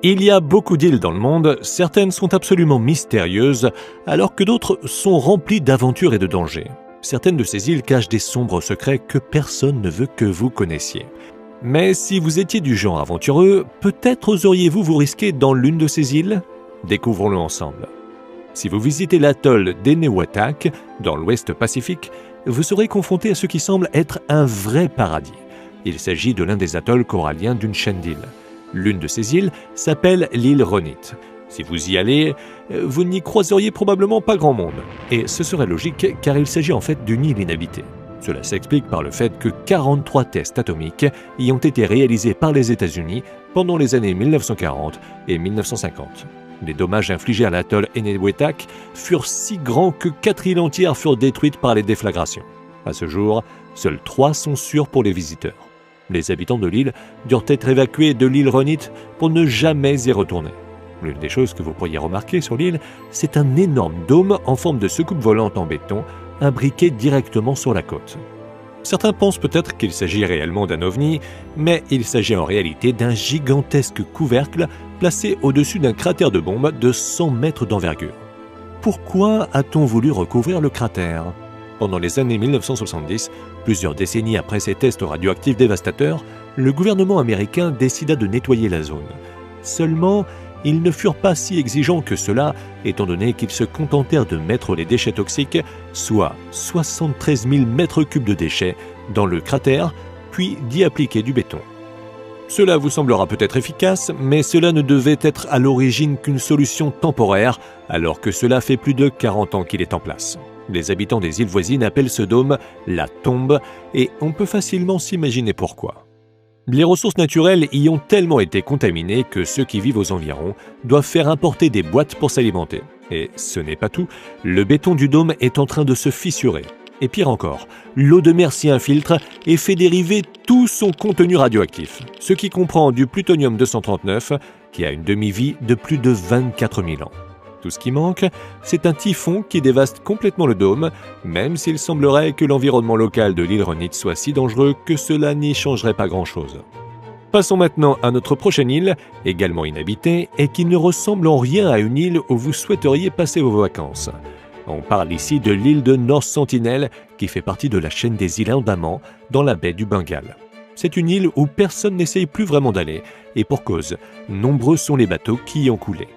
Il y a beaucoup d'îles dans le monde, certaines sont absolument mystérieuses, alors que d'autres sont remplies d'aventures et de dangers. Certaines de ces îles cachent des sombres secrets que personne ne veut que vous connaissiez. Mais si vous étiez du genre aventureux, peut-être oseriez-vous vous risquer dans l'une de ces îles? Découvrons-le ensemble. Si vous visitez l'atoll d'Enewetak, dans l'ouest Pacifique, vous serez confronté à ce qui semble être un vrai paradis. Il s'agit de l'un des atolls coralliens d'une chaîne d'îles. L'une de ces îles s'appelle l'île Ronit. Si vous y allez, vous n'y croiseriez probablement pas grand monde. Et ce serait logique car il s'agit en fait d'une île inhabitée. Cela s'explique par le fait que 43 tests atomiques y ont été réalisés par les États-Unis pendant les années 1940 et 1950. Les dommages infligés à l'atoll Enewetak furent si grands que 4 îles entières furent détruites par les déflagrations. À ce jour, seuls 3 sont sûrs pour les visiteurs. Les habitants de l'île durent être évacués de l'île Ronit pour ne jamais y retourner. L'une des choses que vous pourriez remarquer sur l'île, c'est un énorme dôme en forme de soucoupe volante en béton, imbriqué directement sur la côte. Certains pensent peut-être qu'il s'agit réellement d'un ovni, mais il s'agit en réalité d'un gigantesque couvercle placé au-dessus d'un cratère de bombe de 100 mètres d'envergure. Pourquoi a-t-on voulu recouvrir le cratère ? Pendant les années 1970, plusieurs décennies après ces tests radioactifs dévastateurs, le gouvernement américain décida de nettoyer la zone. Seulement, ils ne furent pas si exigeants que cela, étant donné qu'ils se contentèrent de mettre les déchets toxiques, soit 73 000 mètres cubes de déchets, dans le cratère, puis d'y appliquer du béton. Cela vous semblera peut-être efficace, mais cela ne devait être à l'origine qu'une solution temporaire, alors que cela fait plus de 40 ans qu'il est en place. Les habitants des îles voisines appellent ce dôme la tombe, et on peut facilement s'imaginer pourquoi. Les ressources naturelles y ont tellement été contaminées que ceux qui vivent aux environs doivent faire importer des boîtes pour s'alimenter. Et ce n'est pas tout, le béton du dôme est en train de se fissurer. Et pire encore, l'eau de mer s'y infiltre et fait dériver tout son contenu radioactif, ce qui comprend du plutonium-239, qui a une demi-vie de plus de 24 000 ans. Tout ce qui manque, c'est un typhon qui dévaste complètement le dôme, même s'il semblerait que l'environnement local de l'île Ronit soit si dangereux que cela n'y changerait pas grand-chose. Passons maintenant à notre prochaine île, également inhabitée, et qui ne ressemble en rien à une île où vous souhaiteriez passer vos vacances. On parle ici de l'île de North Sentinel, qui fait partie de la chaîne des îles Andaman, dans la baie du Bengale. C'est une île où personne n'essaye plus vraiment d'aller, et pour cause, nombreux sont les bateaux qui y ont coulé.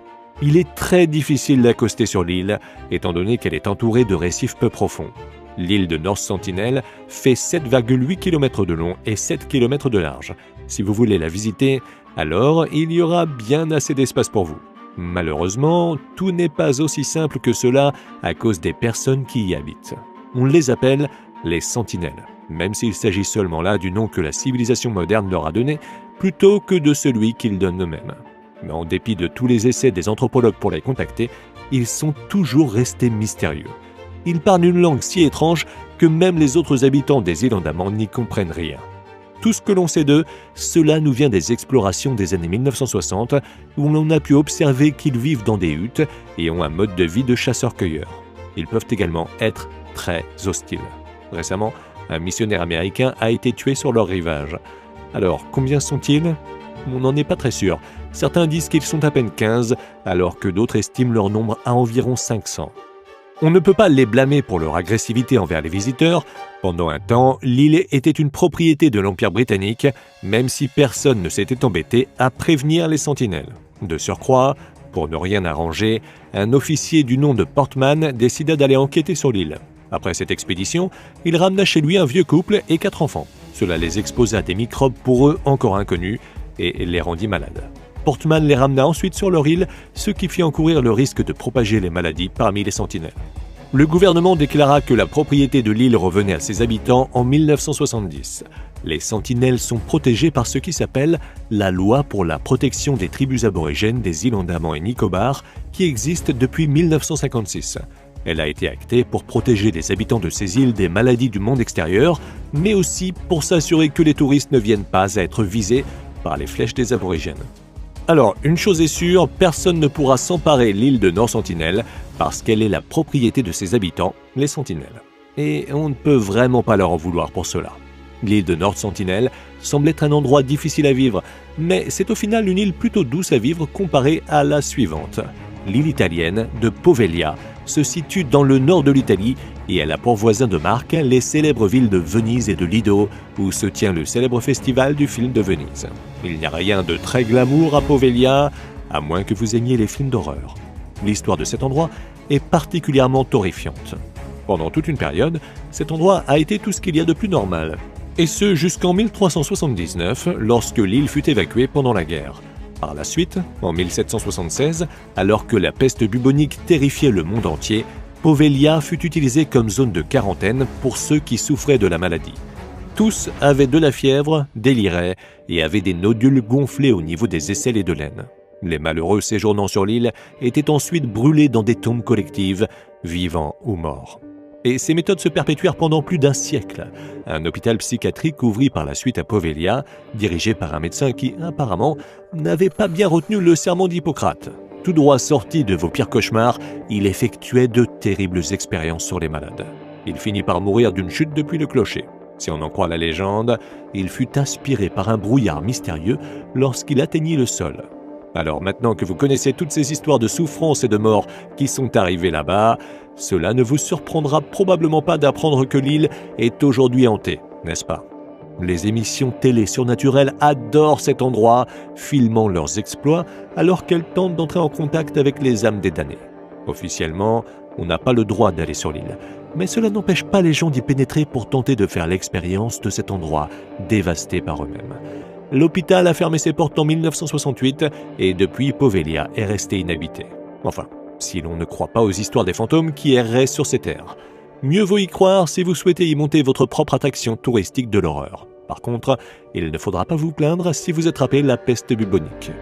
Il est très difficile d'accoster sur l'île, étant donné qu'elle est entourée de récifs peu profonds. L'île de North Sentinel fait 7,8 km de long et 7 km de large. Si vous voulez la visiter, alors il y aura bien assez d'espace pour vous. Malheureusement, tout n'est pas aussi simple que cela à cause des personnes qui y habitent. On les appelle les sentinelles, même s'il s'agit seulement là du nom que la civilisation moderne leur a donné, plutôt que de celui qu'ils donnent eux-mêmes. Mais en dépit de tous les essais des anthropologues pour les contacter, ils sont toujours restés mystérieux. Ils parlent une langue si étrange que même les autres habitants des îles Andaman n'y comprennent rien. Tout ce que l'on sait d'eux, cela nous vient des explorations des années 1960, où l'on a pu observer qu'ils vivent dans des huttes et ont un mode de vie de chasseurs-cueilleurs. Ils peuvent également être très hostiles. Récemment, un missionnaire américain a été tué sur leur rivage. Alors, combien sont-ils ? On n'en est pas très sûr. Certains disent qu'ils sont à peine 15, alors que d'autres estiment leur nombre à environ 500. On ne peut pas les blâmer pour leur agressivité envers les visiteurs. Pendant un temps, l'île était une propriété de l'Empire britannique, même si personne ne s'était embêté à prévenir les sentinelles. De surcroît, pour ne rien arranger, un officier du nom de Portman décida d'aller enquêter sur l'île. Après cette expédition, il ramena chez lui un vieux couple et 4 enfants. Cela les exposa à des microbes pour eux encore inconnus et les rendit malades. Portman les ramena ensuite sur leur île, ce qui fit encourir le risque de propager les maladies parmi les sentinelles. Le gouvernement déclara que la propriété de l'île revenait à ses habitants en 1970. Les sentinelles sont protégées par ce qui s'appelle la loi pour la protection des tribus aborigènes des îles Andaman et Nicobar, qui existe depuis 1956. Elle a été actée pour protéger les habitants de ces îles des maladies du monde extérieur, mais aussi pour s'assurer que les touristes ne viennent pas à être visés par les flèches des aborigènes. Alors, une chose est sûre, personne ne pourra s'emparer l'île de North Sentinel parce qu'elle est la propriété de ses habitants, les sentinelles. Et on ne peut vraiment pas leur en vouloir pour cela. L'île de North Sentinel semble être un endroit difficile à vivre, mais c'est au final une île plutôt douce à vivre comparée à la suivante. L'île italienne de Poveglia se situe dans le nord de l'Italie et elle a pour voisins de marque les célèbres villes de Venise et de Lido, où se tient le célèbre festival du film de Venise. Il n'y a rien de très glamour à Poveglia, à moins que vous aimiez les films d'horreur. L'histoire de cet endroit est particulièrement horrifiante. Pendant toute une période, cet endroit a été tout ce qu'il y a de plus normal. Et ce jusqu'en 1379, lorsque l'île fut évacuée pendant la guerre. Par la suite, en 1776, alors que la peste bubonique terrifiait le monde entier, Poveglia fut utilisée comme zone de quarantaine pour ceux qui souffraient de la maladie. Tous avaient de la fièvre, déliraient et avaient des nodules gonflés au niveau des aisselles et de l'aine. Les malheureux séjournant sur l'île étaient ensuite brûlés dans des tombes collectives, vivants ou morts. Et ces méthodes se perpétuèrent pendant plus d'un siècle. Un hôpital psychiatrique ouvrit par la suite à Poveglia, dirigé par un médecin qui, apparemment, n'avait pas bien retenu le serment d'Hippocrate. Tout droit sorti de vos pires cauchemars, il effectuait de terribles expériences sur les malades. Il finit par mourir d'une chute depuis le clocher. Si on en croit la légende, il fut aspiré par un brouillard mystérieux lorsqu'il atteignit le sol. Alors maintenant que vous connaissez toutes ces histoires de souffrance et de mort qui sont arrivées là-bas, cela ne vous surprendra probablement pas d'apprendre que l'île est aujourd'hui hantée, n'est-ce pas? Les émissions télé surnaturelles adorent cet endroit, filmant leurs exploits alors qu'elles tentent d'entrer en contact avec les âmes des damnés. Officiellement, on n'a pas le droit d'aller sur l'île, mais cela n'empêche pas les gens d'y pénétrer pour tenter de faire l'expérience de cet endroit dévasté par eux-mêmes. L'hôpital a fermé ses portes en 1968 et depuis Poveglia est resté inhabité. Enfin, si l'on ne croit pas aux histoires des fantômes qui erraient sur ces terres. Mieux vaut y croire si vous souhaitez y monter votre propre attraction touristique de l'horreur. Par contre, il ne faudra pas vous plaindre si vous attrapez la peste bubonique.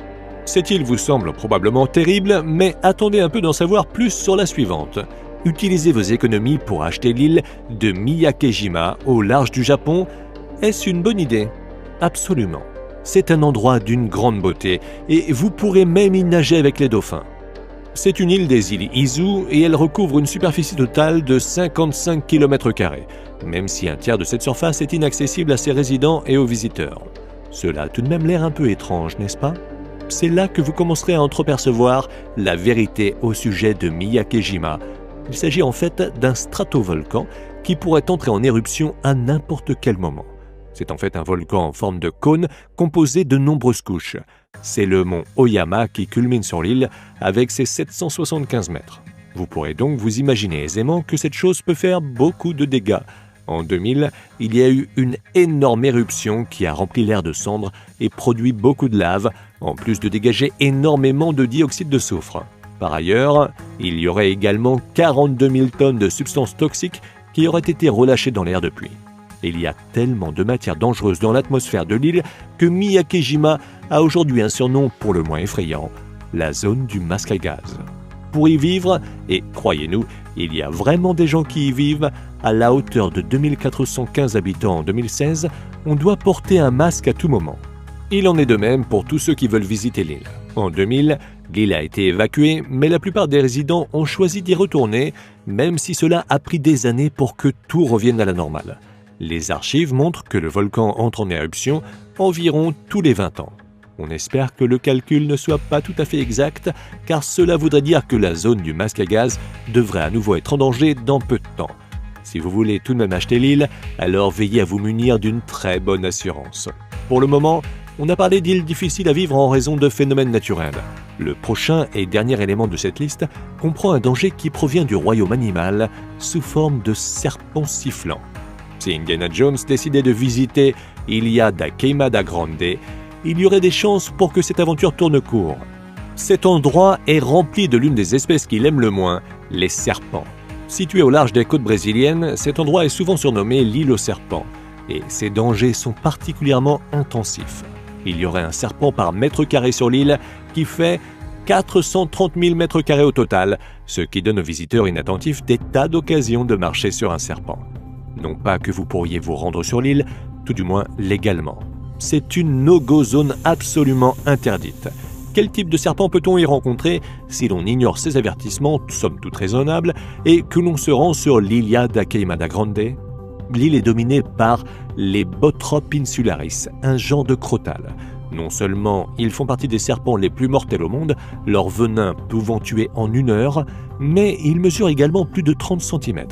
Cette île vous semble probablement terrible, mais attendez un peu d'en savoir plus sur la suivante. Utilisez vos économies pour acheter l'île de Miyakejima au large du Japon. Est-ce une bonne idée? Absolument. C'est un endroit d'une grande beauté et vous pourrez même y nager avec les dauphins. C'est une île des îles Izu et elle recouvre une superficie totale de 55 km², même si un tiers de cette surface est inaccessible à ses résidents et aux visiteurs. Cela a tout de même l'air un peu étrange, n'est-ce pas? C'est là que vous commencerez à entreapercevoir la vérité au sujet de Miyakejima. Il s'agit en fait d'un stratovolcan qui pourrait entrer en éruption à n'importe quel moment. C'est en fait un volcan en forme de cône composé de nombreuses couches. C'est le mont Oyama qui culmine sur l'île avec ses 775 mètres. Vous pourrez donc vous imaginer aisément que cette chose peut faire beaucoup de dégâts. En 2000, il y a eu une énorme éruption qui a rempli l'air de cendres et produit beaucoup de lave, en plus de dégager énormément de dioxyde de soufre. Par ailleurs, il y aurait également 42 000 tonnes de substances toxiques qui auraient été relâchées dans l'air depuis. Il y a tellement de matière dangereuse dans l'atmosphère de l'île que Miyakejima a aujourd'hui un surnom pour le moins effrayant, la zone du masque à gaz. Pour y vivre, et croyez-nous, il y a vraiment des gens qui y vivent, à la hauteur de 2415 habitants en 2016, on doit porter un masque à tout moment. Il en est de même pour tous ceux qui veulent visiter l'île. En 2000, l'île a été évacuée, mais la plupart des résidents ont choisi d'y retourner, même si cela a pris des années pour que tout revienne à la normale. Les archives montrent que le volcan entre en éruption environ tous les 20 ans. On espère que le calcul ne soit pas tout à fait exact, car cela voudrait dire que la zone du masque à gaz devrait à nouveau être en danger dans peu de temps. Si vous voulez tout de même acheter l'île, alors veillez à vous munir d'une très bonne assurance. Pour le moment, on a parlé d'îles difficiles à vivre en raison de phénomènes naturels. Le prochain et dernier élément de cette liste comprend un danger qui provient du royaume animal sous forme de serpents sifflants. Si Indiana Jones décidait de visiter Ilha da Queimada Grande, il y aurait des chances pour que cette aventure tourne court. Cet endroit est rempli de l'une des espèces qu'il aime le moins, les serpents. Situé au large des côtes brésiliennes, cet endroit est souvent surnommé l'île aux serpents, et ses dangers sont particulièrement intensifs. Il y aurait un serpent par mètre carré sur l'île qui fait 430 000 mètres carrés au total, ce qui donne aux visiteurs inattentifs des tas d'occasions de marcher sur un serpent. Non pas que vous pourriez vous rendre sur l'île, tout du moins légalement. C'est une no-go zone absolument interdite. Quel type de serpent peut-on y rencontrer si l'on ignore ces avertissements, somme toute raisonnables, et que l'on se rend sur l'Ilha da Queimada Grande? L'île est dominée par les Bothrops insularis, un genre de crotale. Non seulement ils font partie des serpents les plus mortels au monde, leur venin pouvant tuer en 1 heure, mais ils mesurent également plus de 30 cm,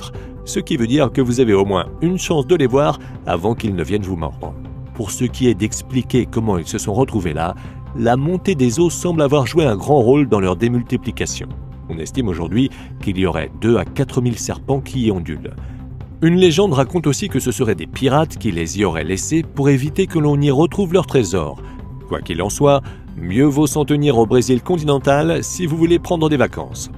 ce qui veut dire que vous avez au moins une chance de les voir avant qu'ils ne viennent vous mordre. Pour ce qui est d'expliquer comment ils se sont retrouvés là, la montée des eaux semble avoir joué un grand rôle dans leur démultiplication. On estime aujourd'hui qu'il y aurait 2 à 4 000 serpents qui y ondulent. Une légende raconte aussi que ce seraient des pirates qui les y auraient laissés pour éviter que l'on y retrouve leurs trésors. Quoi qu'il en soit, mieux vaut s'en tenir au Brésil continental si vous voulez prendre des vacances.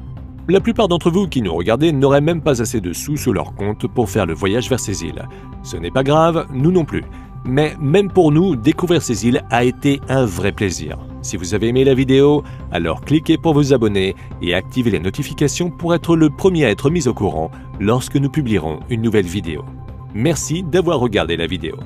La plupart d'entre vous qui nous regardez n'auraient même pas assez de sous sur leur compte pour faire le voyage vers ces îles. Ce n'est pas grave, nous non plus. Mais même pour nous, découvrir ces îles a été un vrai plaisir. Si vous avez aimé la vidéo, alors cliquez pour vous abonner et activez les notifications pour être le premier à être mis au courant lorsque nous publierons une nouvelle vidéo. Merci d'avoir regardé la vidéo.